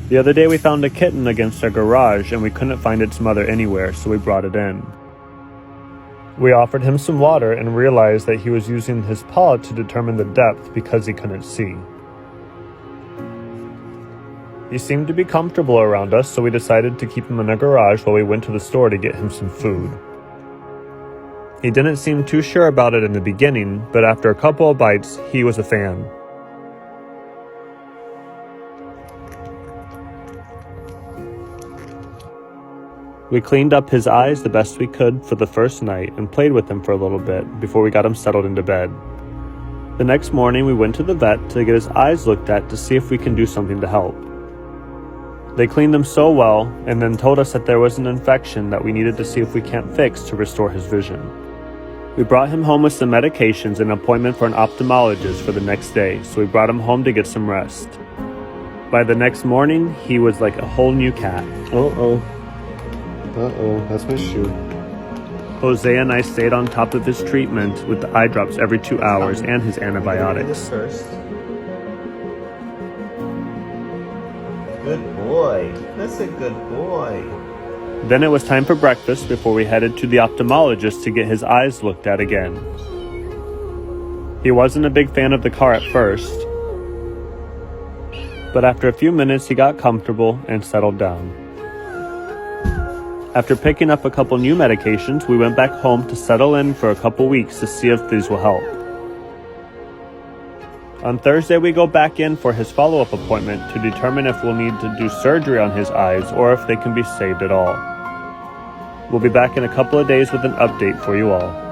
The other day we found a kitten against our garage and we couldn't find its mother anywhere, so we brought it in. We offered him some water and realized that he was using his paw to determine the depth because he couldn't see. He seemed to be comfortable around us, so we decided to keep him in our garage while we went to the store to get him some food. He didn't seem too sure about it in the beginning, but after a couple of bites, he was a fan. We cleaned up his eyes the best we could for the first night and played with him for a little bit before we got him settled into bed. The next morning we went to the vet to get his eyes looked at to see if we can do something to help. They cleaned them so well and then told us that there was an infection that we needed to see if we can't fix to restore his vision. We brought him home with some medications and an appointment for an ophthalmologist for the next day, so we brought him home to get some rest. By the next morning, he was like a whole new cat. That's my shoe. Jose and I stayed on top of his treatment with the eye drops every 2 hours and his antibiotics. Good boy. That's a good boy. Then it was time for breakfast before we headed to the ophthalmologist to get his eyes looked at again. He wasn't a big fan of the car at first, but after a few minutes he got comfortable and settled down. After picking up a couple new medications, we went back home to settle in for a couple weeks to see if these will help. On Thursday, we go back in for his follow-up appointment to determine if we'll need to do surgery on his eyes or if they can be saved at all. We'll be back in a couple of days with an update for you all.